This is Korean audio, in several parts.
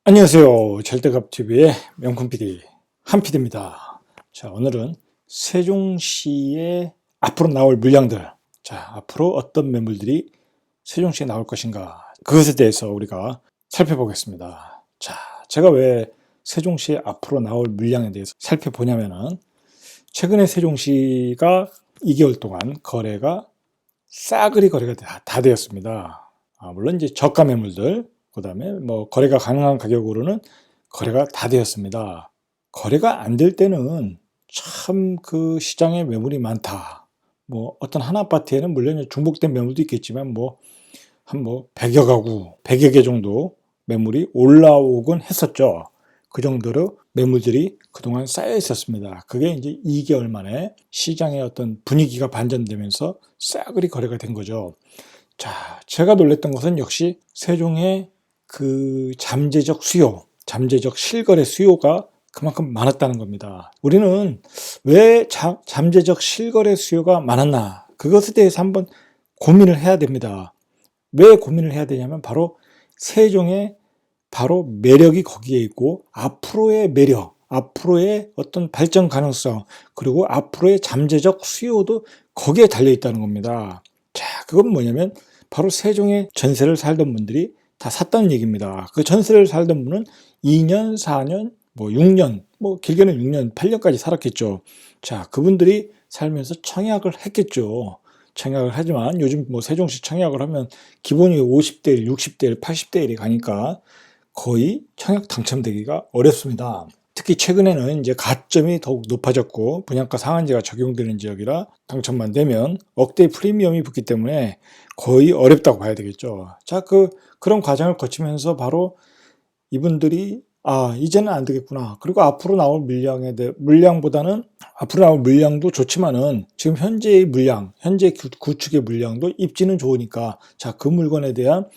안녕하세요. 절대값TV의 명품 PD 한PD입니다. 자, 오늘은 세종시에 앞으로 나올 물량들, 자, 앞으로 어떤 매물들이 세종시에 나올 것인가, 그것에 대해서 우리가 살펴보겠습니다. 자, 제가 왜 세종시에 앞으로 나올 물량에 대해서 살펴보냐면은, 최근에 세종시가 2개월 동안 거래가 싸그리 거래가 다 되었습니다. 물론 이제 저가 매물들, 그 다음에 뭐 거래가 가능한 가격으로는 거래가 다 되었습니다. 거래가 안 될 때는 참 그 시장에 매물이 많다. 뭐 어떤 한 아파트에는 물론 중복된 매물도 있겠지만 한 100여 가구, 100여 개 정도 매물이 올라오곤 했었죠. 그 정도로 매물들이 그동안 쌓여 있었습니다. 그게 이제 2개월 만에 시장의 어떤 분위기가 반전되면서 싸그리 거래가 된 거죠. 자, 제가 놀랬던 것은 역시 세종의 그 잠재적 수요, 잠재적 실거래 수요가 그만큼 많았다는 겁니다. 우리는 왜 잠재적 실거래 수요가 많았나? 그것에 대해서 한번 고민을 해야 됩니다. 왜 고민을 해야 되냐면 바로 세종의 바로 매력이 거기에 있고 앞으로의 매력, 앞으로의 어떤 발전 가능성, 그리고 앞으로의 잠재적 수요도 거기에 달려 있다는 겁니다. 자, 그건 뭐냐면 바로 세종의 전세를 살던 분들이 다 샀다는 얘기입니다. 그 전세를 살던 분은 2년, 4년, 6년, 길게는 6년, 8년까지 살았겠죠. 자, 그분들이 살면서 청약을 했겠죠. 청약을 하지만 요즘 세종시 청약을 하면 기본이 50대 1, 60대 1, 80대 1이 가니까 거의 청약 당첨되기가 어렵습니다. 특히 최근에는 이제 가점이 더욱 높아졌고 분양가 상한제가 적용되는 지역이라 당첨만 되면 억대의 프리미엄이 붙기 때문에 거의 어렵다고 봐야 되겠죠. 자, 그런 과정을 거치면서 바로 이분들이 이제는 안 되겠구나. 그리고 앞으로 나올 물량보다는 앞으로 나올 물량도 좋지만은 지금 현재의 물량, 현재 구축의 물량도 입지는 좋으니까 자, 그 물건에 대한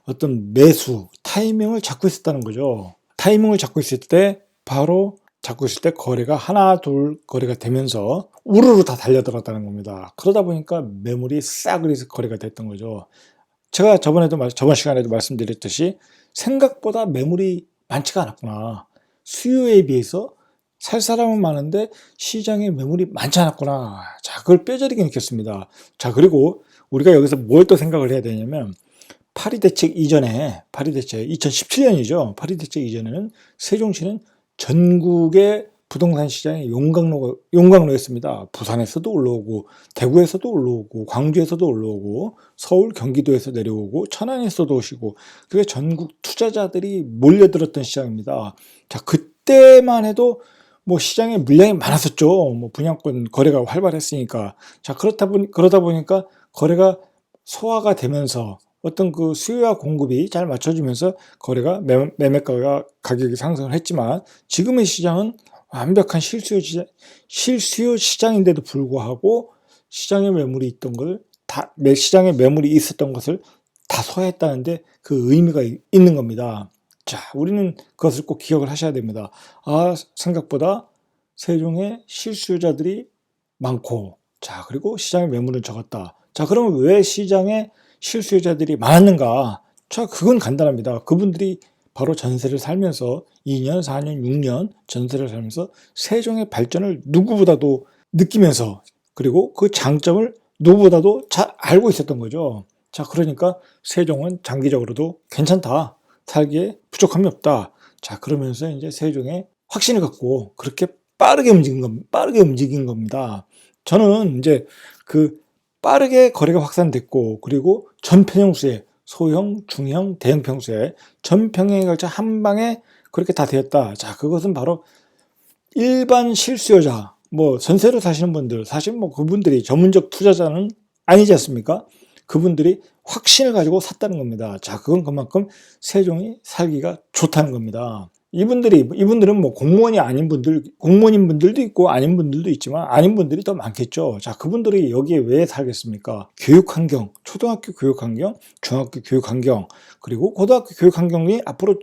어떤 매수, 타이밍을 잡고 있었다는 거죠. 타이밍을 잡고 있을 때 거래가 하나, 둘 거래가 되면서 우르르 다 달려들었다는 겁니다. 그러다 보니까 매물이 싸그리 거래가 됐던 거죠. 제가 저번 시간에도 말씀드렸듯이 생각보다 매물이 많지가 않았구나. 수요에 비해서 살 사람은 많은데 시장에 매물이 많지 않았구나. 자, 그걸 뼈저리게 느꼈습니다. 자, 그리고 우리가 여기서 뭘 또 생각을 해야 되냐면 파리대책 이전에, 2017년이죠. 파리대책 이전에는 세종시는 전국의 부동산 시장의 용광로였습니다. 부산에서도 올라오고, 대구에서도 올라오고, 광주에서도 올라오고, 서울, 경기도에서 내려오고, 천안에서도 오시고, 그게 전국 투자자들이 몰려들었던 시장입니다. 자, 그때만 해도 시장에 물량이 많았었죠. 분양권 거래가 활발했으니까. 자, 그러다 보니까 거래가 소화가 되면서 어떤 그 수요와 공급이 잘 맞춰지면서 거래가 매매가 가격이 상승을 했지만 지금의 시장은 완벽한 실수요 시장인데도 불구하고 시장에 매물이 있던 걸 시장에 매물이 있었던 것을 다 소화했다는데 그 의미가 있는 겁니다. 자, 우리는 그것을 꼭 기억을 하셔야 됩니다. 생각보다 세종에 실수요자들이 많고, 자, 그리고 시장에 매물은 적었다. 자, 그러면 왜 시장에 실수요자들이 많았는가? 자, 그건 간단합니다. 그분들이 바로 전세를 살면서 2년, 4년, 6년 전세를 살면서 세종의 발전을 누구보다도 느끼면서 그리고 그 장점을 누구보다도 잘 알고 있었던 거죠. 자, 그러니까 세종은 장기적으로도 괜찮다. 살기에 부족함이 없다. 자, 그러면서 이제 세종에 확신을 갖고 그렇게 빠르게 움직인 겁니다. 저는 이제 빠르게 거래가 확산됐고, 그리고 전 평수에 소형, 중형, 대형 평수에 전 평형에 걸쳐 한 방에 그렇게 다 되었다. 자, 그것은 바로 일반 실수요자, 전세로 사시는 분들, 사실 그분들이 전문적 투자자는 아니지 않습니까? 그분들이 확신을 가지고 샀다는 겁니다. 자, 그건 그만큼 세종이 살기가 좋다는 겁니다. 이분들은 공무원인 분들도 있고 아닌 분들도 있지만 아닌 분들이 더 많겠죠. 자, 그분들이 여기에 왜 살겠습니까? 교육 환경, 초등학교 교육 환경, 중학교 교육 환경, 그리고 고등학교 교육 환경이 앞으로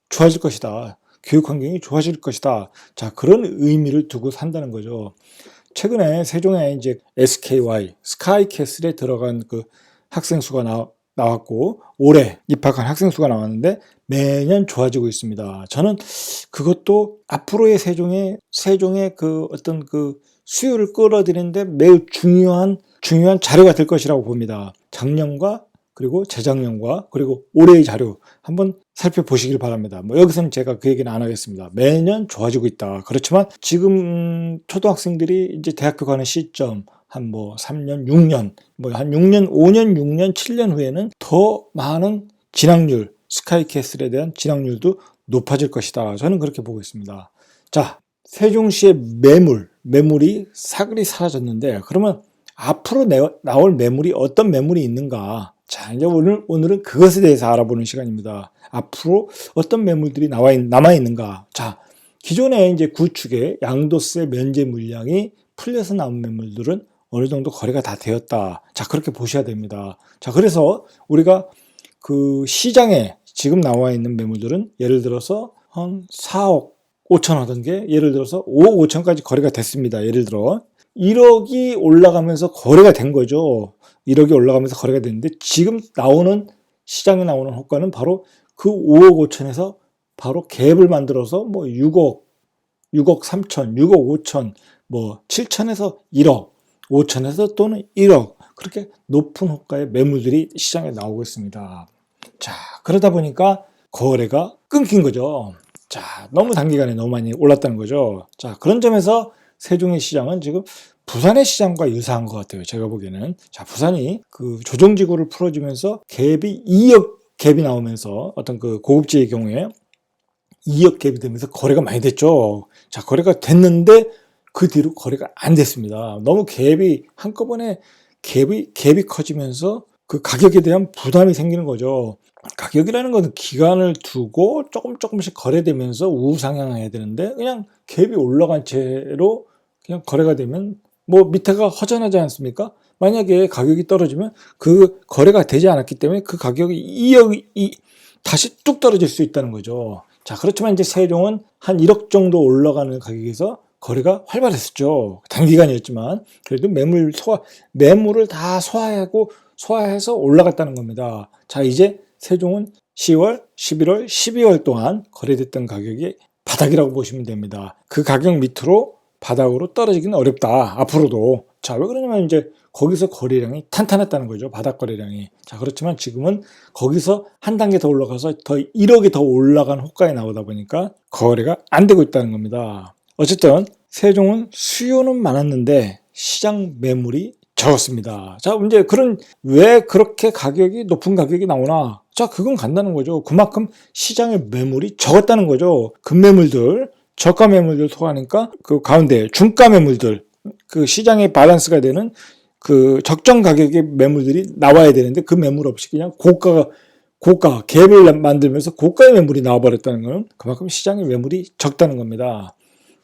좋아질 것이다. 교육 환경이 좋아질 것이다. 자, 그런 의미를 두고 산다는 거죠. 최근에 세종에 이제 SKY, 스카이캐슬에 들어간 그 학생 수가 나왔고 올해 입학한 학생 수가 나왔는데 매년 좋아지고 있습니다. 저는 그것도 앞으로의 세종의 그 어떤 그 수요를 끌어들이는데 매우 중요한 자료가 될 것이라고 봅니다. 작년과 그리고 재작년과 그리고 올해의 자료 한번 살펴보시길 바랍니다. 뭐 여기서는 제가 그 얘기는 안 하겠습니다. 매년 좋아지고 있다. 그렇지만 지금 초등학생들이 이제 대학교 가는 시점 한 뭐 3년, 6년, 뭐 한 6년, 5년, 6년, 7년 후에는 더 많은 진학률, 스카이캐슬에 대한 진학률도 높아질 것이다. 저는 그렇게 보고 있습니다. 자, 세종시의 매물이 사그리 사라졌는데 그러면 앞으로 나올 매물이 어떤 매물이 있는가? 자, 이제 오늘은 그것에 대해서 알아보는 시간입니다. 앞으로 어떤 매물들이 남아 있는가? 자, 기존에 이제 구축의 양도세 면제 물량이 풀려서 나온 매물들은 어느 정도 거래가 다 되었다. 자, 그렇게 보셔야 됩니다. 자, 그래서 우리가 그 시장에 지금 나와 있는 매물들은 예를 들어서 한 4억 5천 하던 게 예를 들어서 5억 5천까지 거래가 됐습니다. 예를 들어 1억이 올라가면서 거래가 된 거죠. 1억이 올라가면서 거래가 됐는데 지금 시장에 나오는 호가는 바로 그 5억 5천에서 바로 갭을 만들어서 뭐 6억 3천, 6억 5천, 뭐 7천에서 1억, 5천에서 또는 1억 그렇게 높은 호가의 매물들이 시장에 나오고 있습니다. 자, 그러다 보니까 거래가 끊긴 거죠. 자, 너무 단기간에 너무 많이 올랐다는 거죠. 자, 그런 점에서 세종의 시장은 지금 부산의 시장과 유사한 것 같아요. 제가 보기에는. 자, 부산이 그 조정지구를 풀어주면서 갭이 2억 갭이 나오면서 어떤 그 고급지의 경우에 2억 갭이 되면서 거래가 많이 됐죠. 자, 거래가 됐는데 그 뒤로 거래가 안 됐습니다. 너무 갭이 한꺼번에 갭이 커지면서 그 가격에 대한 부담이 생기는 거죠. 가격이라는 것은 기간을 두고 조금씩 거래되면서 우상향해야 되는데 그냥 갭이 올라간 채로 그냥 거래가 되면 뭐 밑에가 허전하지 않습니까? 만약에 가격이 떨어지면 그 거래가 되지 않았기 때문에 그 가격이 2억이 다시 뚝 떨어질 수 있다는 거죠. 자, 그렇지만 이제 세종은 한 1억 정도 올라가는 가격에서 거래가 활발했었죠. 단기간이었지만 그래도 매물을 다 소화해서 올라갔다는 겁니다. 자, 이제 세종은 10월, 11월, 12월 동안 거래됐던 가격이 바닥이라고 보시면 됩니다. 그 가격 밑으로 바닥으로 떨어지기는 어렵다. 앞으로도. 자, 왜 그러냐면 이제 거기서 거래량이 탄탄했다는 거죠. 바닥 거래량이. 자, 그렇지만 지금은 거기서 한 단계 더 올라가서 더 1억이 더 올라간 호가에 나오다 보니까 거래가 안 되고 있다는 겁니다. 어쨌든 세종은 수요는 많았는데 시장 매물이 적었습니다. 자, 이제 왜 그렇게 높은 가격이 나오나? 자, 그건 간단한 거죠. 그만큼 시장의 매물이 적었다는 거죠. 급매물들, 저가 매물들 소화하니까 그 가운데 중가 매물들, 그 시장의 밸런스가 되는 그 적정 가격의 매물들이 나와야 되는데 그 매물 없이 그냥 고가 갭을 만들면서 고가의 매물이 나와버렸다는 것은 그만큼 시장의 매물이 적다는 겁니다.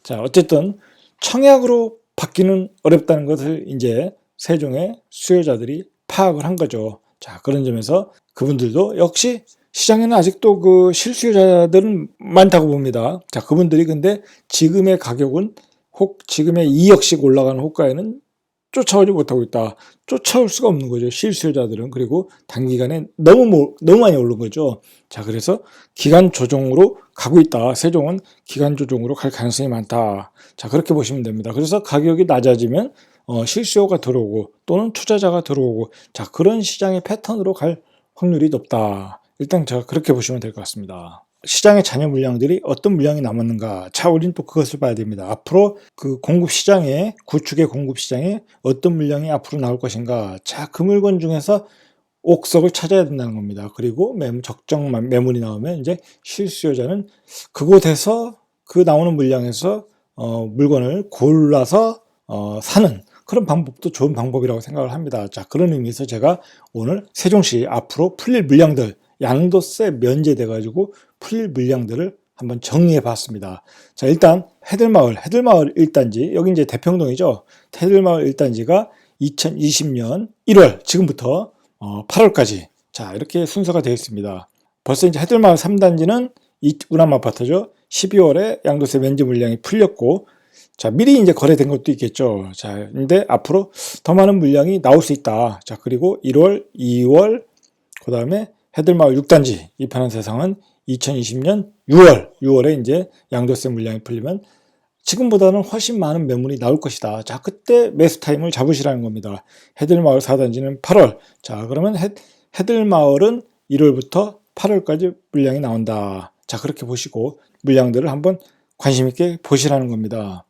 자, 어쨌든 청약으로 받기는 어렵다는 것을 이제 세종의 수요자들이 파악을 한 거죠. 자, 그런 점에서 그분들도 역시 시장에는 아직도 그 실수요자들은 많다고 봅니다. 자, 그분들이 근데 지금의 가격은 지금의 2억씩 올라가는 호가에는 쫓아오지 못하고 있다. 쫓아올 수가 없는 거죠. 실수요자들은. 그리고 단기간에 너무 많이 오른 거죠. 자, 그래서 기간 조정으로 가고 있다. 세종은 기간 조정으로 갈 가능성이 많다. 자, 그렇게 보시면 됩니다. 그래서 가격이 낮아지면 실수요가 들어오고 또는 투자자가 들어오고 자, 그런 시장의 패턴으로 갈 확률이 높다. 일단 제가 그렇게 보시면 될 것 같습니다. 시장의 잔여 물량들이 어떤 물량이 남았는가? 자, 우리는 또 그것을 봐야 됩니다. 앞으로 그 구축의 공급 시장에 어떤 물량이 앞으로 나올 것인가? 자, 그 물건 중에서 옥석을 찾아야 된다는 겁니다. 그리고 적정 매물이 나오면 이제 실수요자는 그곳에서 그 나오는 물량에서 물건을 골라서 사는 그런 방법도 좋은 방법이라고 생각을 합니다. 자, 그런 의미에서 제가 오늘 세종시 앞으로 풀릴 물량들 양도세 면제돼 가지고 풀릴 물량들을 한번 정리해 봤습니다. 자, 일단 해들마을 1단지 여기 이제 대평동이죠. 해들마을 1단지가 2020년 1월 지금부터 8월까지 자, 이렇게 순서가 되어 있습니다. 벌써 이제 해들마을 3단지는 우남 아파트죠. 12월에 양도세 면제 물량이 풀렸고 자, 미리 이제 거래된 것도 있겠죠. 자, 근데 앞으로 더 많은 물량이 나올 수 있다. 자, 그리고 1월, 2월, 그 다음에 해들마을 6단지 입하는 세상은 2020년 6월에 이제 양도세 물량이 풀리면 지금보다는 훨씬 많은 매물이 나올 것이다. 자, 그때 매수 타임을 잡으시라는 겁니다. 해들마을 4단지는 8월. 자, 그러면 해들마을은 1월부터 8월까지 물량이 나온다. 자, 그렇게 보시고 물량들을 한번 관심 있게 보시라는 겁니다.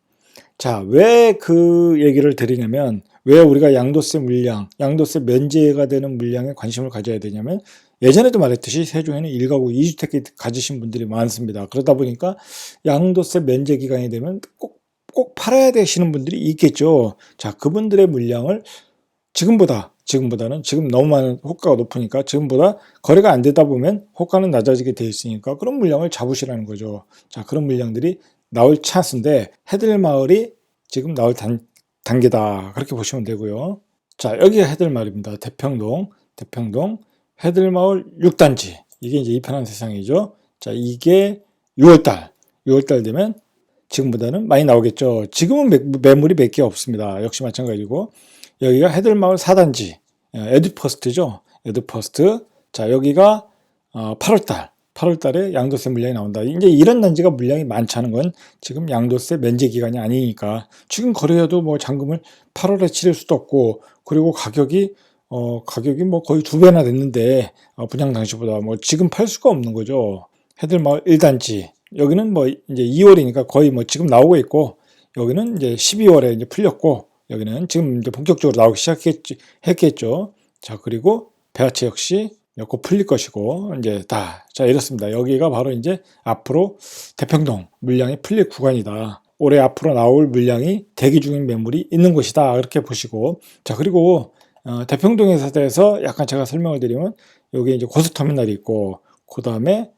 자, 왜 그 얘기를 드리냐면, 왜 우리가 양도세 물량, 양도세 면제가 되는 물량에 관심을 가져야 되냐면, 예전에도 말했듯이 세종에는 1가구 2주택 가지신 분들이 많습니다. 그러다 보니까 양도세 면제 기간이 되면 꼭 팔아야 되시는 분들이 있겠죠. 자, 그분들의 물량을 지금보다는 지금 너무 많은 호가가 높으니까 지금보다 거래가 안 되다 보면 호가는 낮아지게 되어 있으니까 그런 물량을 잡으시라는 거죠. 자, 그런 물량들이 나올 찬스인데 해들마을이 지금 나올 단계다. 그렇게 보시면 되고요. 자, 여기가 해들마을입니다. 대평동 해들마을 6단지. 이게 이제 이편한 세상이죠. 자, 이게 6월달 되면 지금보다는 많이 나오겠죠. 지금은 매물이 몇 개 없습니다. 역시 마찬가지고. 여기가 해들마을 4단지. 에듀퍼스트죠. 에듀퍼스트. 자, 여기가 8월달에 양도세 물량이 나온다. 이제 이런 단지가 물량이 많다는 건 지금 양도세 면제 기간이 아니니까 지금 거래해도 뭐 잔금을 8월에 치를 수도 없고, 그리고 가격이 뭐 거의 2배나 됐는데 분양 당시보다 뭐 지금 팔 수가 없는 거죠. 해들마을 1단지. 여기는 뭐 이제 2월이니까 거의 뭐 지금 나오고 있고, 여기는 이제 12월에 이제 풀렸고, 여기는 지금 이제 본격적으로 나오기 했겠죠. 자, 그리고 배아채 역시 곧 풀릴 것이고, 이제 자, 이렇습니다. 여기가 바로 이제 앞으로 대평동 물량이 풀릴 구간이다. 올해 앞으로 나올 물량이 대기 중인 매물이 있는 곳이다. 이렇게 보시고, 자, 그리고 대평동에 대해서 약간 제가 설명을 드리면, 여기 이제 고속터미널이 있고, 그 다음에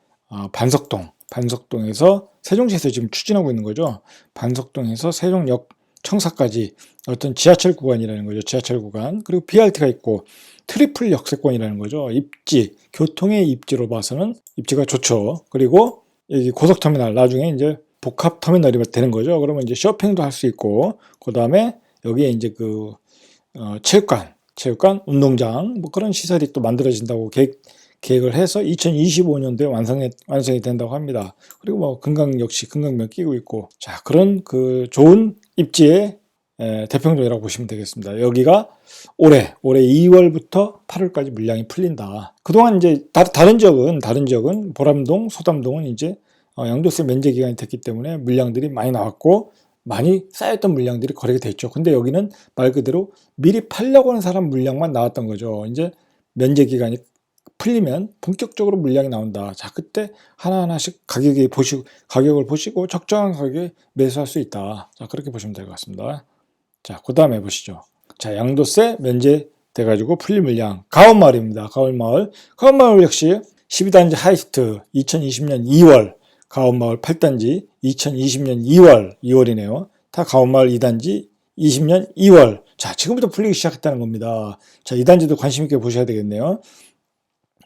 반석동에서 세종시에서 지금 추진하고 있는 거죠. 반석동에서 세종역 청사까지 어떤 지하철 구간이라는 거죠. 지하철 구간. 그리고 BRT가 있고 트리플 역세권이라는 거죠. 교통의 입지로 봐서는 입지가 좋죠. 그리고 여기 고속터미널, 나중에 이제 복합터미널이 되는 거죠. 그러면 이제 쇼핑도 할 수 있고, 그 다음에 여기에 이제 체육관, 운동장, 뭐 그런 시설이 또 만들어진다고 계획을 해서 2025년도에 완성이 된다고 합니다. 그리고 뭐 금강면 끼고 있고, 자, 그런 좋은 입지의 대평동이라고 보시면 되겠습니다. 여기가 올해 2월부터 8월까지 물량이 풀린다. 그동안 이제 다른 지역은 보람동, 소담동은 이제 양도세 면제 기간이 됐기 때문에 물량들이 많이 나왔고 많이 쌓였던 물량들이 거래가 됐죠. 근데 여기는 말 그대로 미리 팔려고 하는 사람 물량만 나왔던 거죠. 이제 면제 기간이 풀리면 본격적으로 물량이 나온다. 자, 그때 하나하나씩 가격을 보시고 적정한 가격에 매수할 수 있다. 자, 그렇게 보시면 될 것 같습니다. 자, 그 다음에 보시죠. 자, 양도세 면제 돼가지고 풀릴 물량. 가온마을입니다. 가온마을 역시 12단지 하이스트 2020년 2월, 가온마을 8단지 2020년 2월이네요. 다 가온마을 2단지 20년 2월. 자, 지금부터 풀리기 시작했다는 겁니다. 자, 2단지도 관심 있게 보셔야 되겠네요.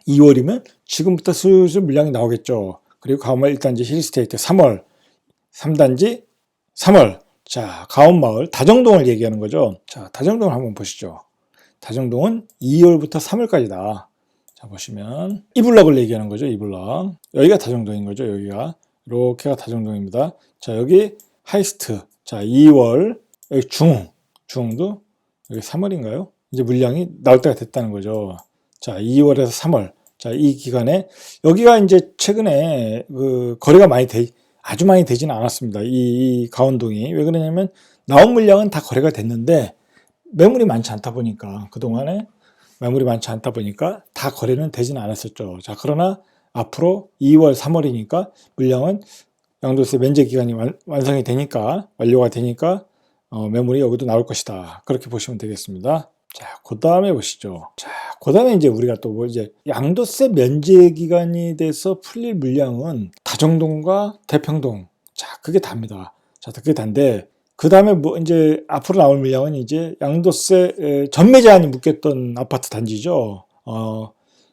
2월이면 지금부터 슬슬 물량이 나오겠죠. 그리고 가온마을 1단지 힐스테이트 3월, 3단지 3월. 자, 가온마을 다정동을 얘기하는 거죠. 자, 다정동을 한번 보시죠. 다정동은 2월부터 3월까지다. 자, 보시면 이블럭을 얘기하는 거죠. 이블럭. 여기가 다정동인 거죠. 여기가 이렇게가 다정동입니다. 자, 여기 하이스트. 자, 2월. 여기 중흥도 여기 3월인가요? 이제 물량이 나올 때가 됐다는 거죠. 자, 2월에서 3월. 자, 이 기간에 여기가 이제 최근에 거래가 아주 많이 되지는 않았습니다. 이 가온동이. 왜 그러냐면 나온 물량은 다 거래가 됐는데 매물이 많지 않다 보니까, 그동안에 매물이 많지 않다 보니까 다 거래는 되지는 않았었죠. 자, 그러나 앞으로 2월, 3월이니까 물량은 양도세 면제 기간이 완료가 되니까 매물이 여기도 나올 것이다. 그렇게 보시면 되겠습니다. 자, 그 다음에 보시죠. 자, 그 다음에 이제 우리가 또 이제 양도세 면제 기간이 돼서 풀릴 물량은 다정동과 대평동. 자, 그게 답니다. 자, 그게 단데, 그 다음에 이제 앞으로 나올 물량은 이제 양도세 전매 제한이 묶였던 아파트 단지죠.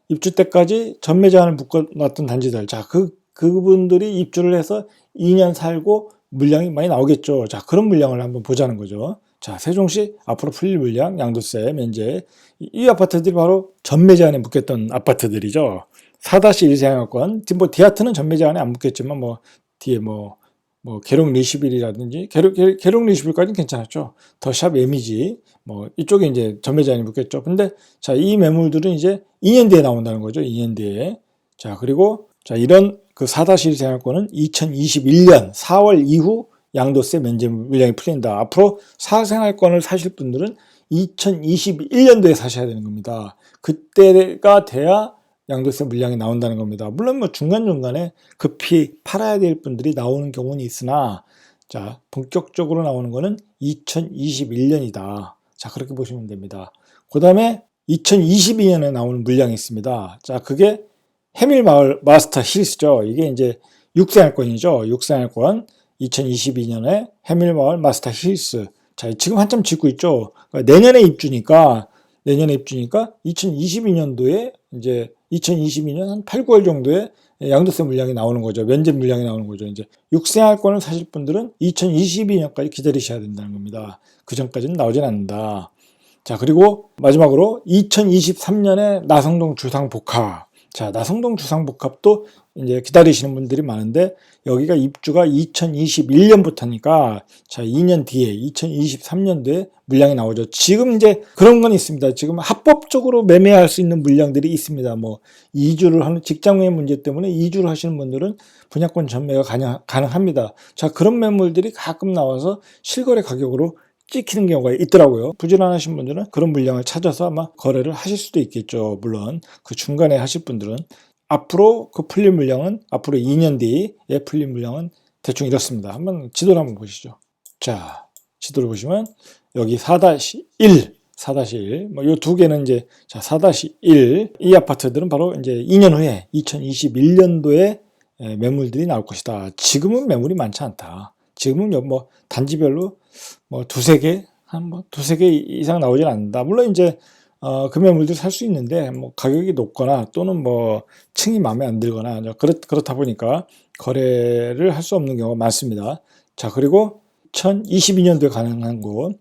입주 때까지 전매 제한을 묶어놨던 단지들. 자, 그분들이 입주를 해서 2년 살고 물량이 많이 나오겠죠. 자, 그런 물량을 한번 보자는 거죠. 자, 세종시 앞으로 풀릴 물량, 양도세, 면제. 이 아파트들이 바로 전매 제한에 묶였던 아파트들이죠. 4-1 생활권, 뭐 디아트는 전매 제한에 안 묶였지만 뭐 뒤에 뭐 계룡 리시빌이라든지 계룡 리시빌까지는 괜찮았죠. 더샵 에미지 뭐 이쪽에 이제 전매 제한이 묶였죠. 근데 자, 이 매물들은 이제 2년 뒤에 나온다는 거죠. 2년 뒤에. 자, 그리고 자, 이런 그 4-1 생활권은 2021년 4월 이후 양도세 면제 물량이 풀린다. 앞으로 사생활권을 사실 분들은 2021년도에 사셔야 되는 겁니다. 그때가 돼야 양도세 물량이 나온다는 겁니다. 물론 뭐 중간중간에 급히 팔아야 될 분들이 나오는 경우는 있으나 자, 본격적으로 나오는 거는 2021년이다. 자, 그렇게 보시면 됩니다. 그 다음에 2022년에 나오는 물량이 있습니다. 자, 그게 해밀마을 마스터 힐스죠. 이게 이제 6생활권이죠. 6생활권 2022년에 해밀마을 마스터 힐스. 자, 지금 한참 짓고 있죠. 그러니까 내년에 입주니까 2022년도에 이제 2022년 한 8, 9월 정도에 양도세 물량이 나오는 거죠. 면제 물량이 나오는 거죠. 이제 6생활권을 사실 분들은 2022년까지 기다리셔야 된다는 겁니다. 그 전까지는 나오진 않는다. 자, 그리고 마지막으로 2023년에 나성동 주상복합. 자, 나성동 주상복합도 이제 기다리시는 분들이 많은데 여기가 입주가 2021년부터니까 자, 2년 뒤에 2023년도에 물량이 나오죠. 지금 이제 그런 건 있습니다. 지금 합법적으로 매매할 수 있는 물량들이 있습니다. 뭐 이주를 하는 직장의 문제 때문에 이주를 하시는 분들은 분양권 전매가 가능합니다. 자, 그런 매물들이 가끔 나와서 실거래 가격으로 찍히는 경우가 있더라고요. 부지런하신 분들은 그런 물량을 찾아서 아마 거래를 하실 수도 있겠죠. 물론 그 중간에 하실 분들은 앞으로 그 풀린 물량은 앞으로 2년 뒤에 풀린 물량은 대충 이렇습니다. 한번 지도를 한번 보시죠. 자, 지도를 보시면 여기 4-1 뭐 요 두 개는 이제 자, 4-1 이 아파트들은 바로 이제 2년 후에 2021년도에 매물들이 나올 것이다. 지금은 매물이 많지 않다. 지금은 뭐 단지별로 뭐 두세 개 이상 나오진 않는다. 물론 이제 그 매물들 살 수 있는데 뭐 가격이 높거나 또는 뭐 층이 마음에 안 들거나 그렇다 보니까 거래를 할 수 없는 경우가 많습니다. 자, 그리고 2022년도에 가능한 곳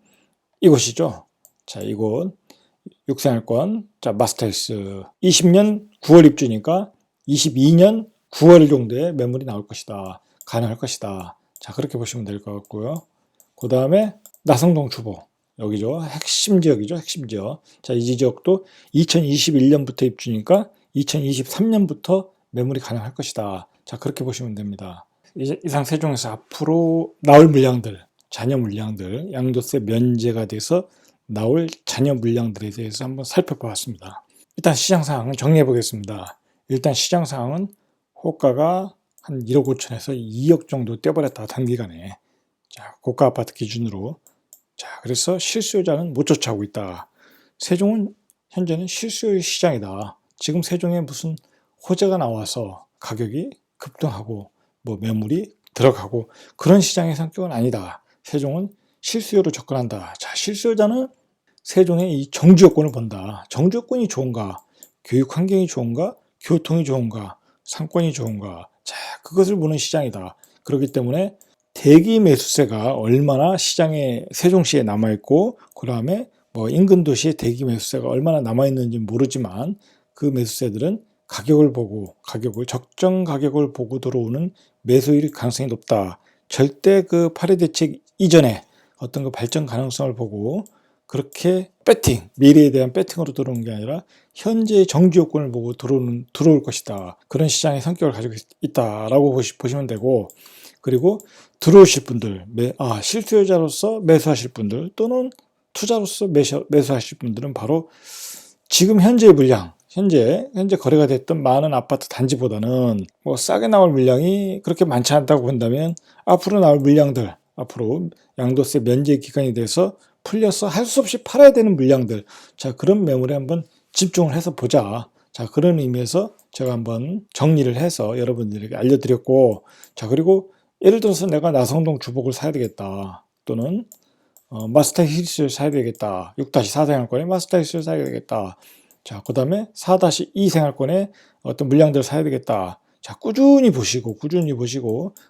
이곳이죠. 자, 이곳 6생활권 자, 마스터힐스 20년 9월 입주니까 22년 9월 정도에 매물이 나올 것이다. 가능할 것이다. 자, 그렇게 보시면 될 것 같고요. 그 다음에 나성동 주보 여기죠. 핵심 지역이죠. 핵심 지역. 자, 이 지역도 2021년부터 입주니까 2023년부터 매물이 가능할 것이다. 자, 그렇게 보시면 됩니다. 이상 세종에서 앞으로 나올 물량들, 잔여 물량들, 양도세 면제가 돼서 나올 잔여 물량들에 대해서 한번 살펴보았습니다. 일단 시장 상황을 정리해 보겠습니다. 일단 시장 상황은 호가가 한 1억 5천에서 2억 정도 떼버렸다. 단기간에. 자, 고가 아파트 기준으로. 자, 그래서 실수요자는 못 쫓아오고 있다. 세종은 현재는 실수요 시장이다. 지금 세종에 무슨 호재가 나와서 가격이 급등하고 뭐 매물이 들어가고 그런 시장의 성격은 아니다. 세종은 실수요로 접근한다. 자, 실수요자는 세종의 이 정주 여건을 본다. 정주 여건이 좋은가? 교육 환경이 좋은가? 교통이 좋은가? 상권이 좋은가? 자, 그것을 보는 시장이다. 그렇기 때문에 대기 매수세가 얼마나 시장에 세종시에 남아있고 그 다음에 뭐 인근 도시에 대기 매수세가 얼마나 남아있는지 모르지만 그 매수세들은 적정 가격을 보고 들어오는 매수일 가능성이 높다. 절대 그 파리 대책 이전에 어떤 그 발전 가능성을 보고 그렇게 미래에 대한 배팅으로 들어오는 게 아니라 현재의 정주 요건을 보고 들어올 것이다. 그런 시장의 성격을 가지고 있다라고 보시면 되고 그리고 들어오실 분들, 실수요자로서 매수하실 분들 또는 투자로서 매수하실 분들은 바로 지금 현재의 물량, 현재 거래가 됐던 많은 아파트 단지보다는 뭐 싸게 나올 물량이 그렇게 많지 않다고 본다면 앞으로 나올 물량들, 앞으로 양도세 면제 기간이 돼서 풀려서 할 수 없이 팔아야 되는 물량들, 자, 그런 매물에 한번 집중을 해서 보자. 자, 그런 의미에서 제가 한번 정리를 해서 여러분들에게 알려드렸고, 자, 그리고 예를 들어서 내가 나성동 주복을 사야 되겠다. 또는 마스터 힐스를 사야 되겠다. 6-4 생활권에 마스터 힐스를 사야 되겠다. 자, 그 다음에 4-2 생활권에 어떤 물량들을 사야 되겠다. 자, 꾸준히 보시고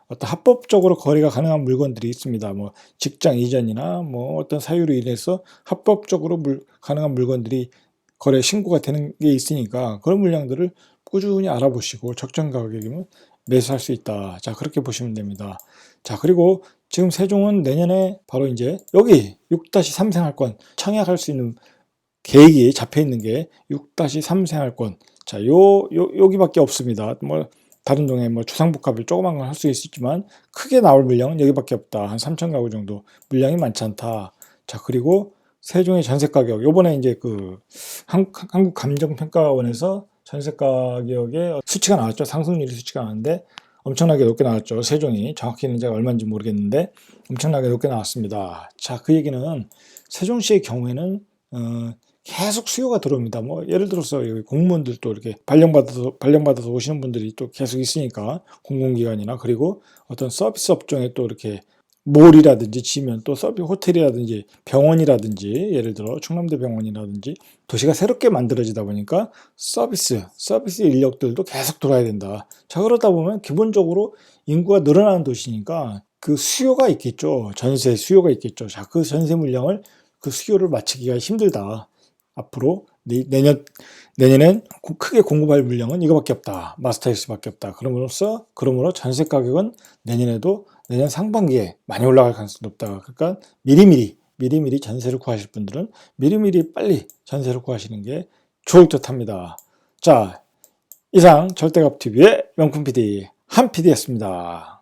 어떤 합법적으로 거래가 가능한 물건들이 있습니다. 뭐 직장 이전이나 뭐 어떤 사유로 인해서 합법적으로 가능한 물건들이 거래 신고가 되는 게 있으니까 그런 물량들을 꾸준히 알아보시고 적정 가격이면 매수할 수 있다. 자, 그렇게 보시면 됩니다. 자, 그리고 지금 세종은 내년에 바로 이제 여기 6-3 생활권 청약할 수 있는 계획이 잡혀 있는 게 6-3 생활권. 자, 여기밖에 없습니다. 뭐 다른 동에 뭐 주상복합을 조그만 건 할 수 있지만 크게 나올 물량은 여기밖에 없다. 한 3천 가구 정도 물량이 많지 않다. 자, 그리고 세종의 전세 가격. 요번에 이제 그 한국감정평가원에서 전세 가격의 수치가 나왔죠. 상승률이 수치가 나왔는데 엄청나게 높게 나왔죠. 세종이 정확히는 제가 얼마인지 모르겠는데 엄청나게 높게 나왔습니다. 자, 그 얘기는 세종시의 경우에는 계속 수요가 들어옵니다. 뭐 예를 들어서 여기 공무원들 또 이렇게 발령받아서 오시는 분들이 또 계속 있으니까 공공기관이나 그리고 어떤 서비스 업종에 또 이렇게 몰이라든지 지면 또 서비스 호텔이라든지 병원이라든지 예를 들어 충남대 병원이라든지 도시가 새롭게 만들어지다 보니까 서비스 인력들도 계속 들어와야 된다. 자, 그러다 보면 기본적으로 인구가 늘어나는 도시니까 그 수요가 있겠죠. 전세 수요가 있겠죠. 자, 그 전세 물량을 그 수요를 맞추기가 힘들다. 앞으로 내년엔 크게 공급할 물량은 이거밖에 없다. 마스터엑스밖에 없다. 그러므로 전세 가격은 내년에도 내년 상반기에 많이 올라갈 가능성이 높다. 그러니까 미리미리 전세를 구하실 분들은 미리미리 빨리 전세를 구하시는 게 좋을 듯합니다. 자, 이상 절대값TV의 명품 PD 한 PD였습니다.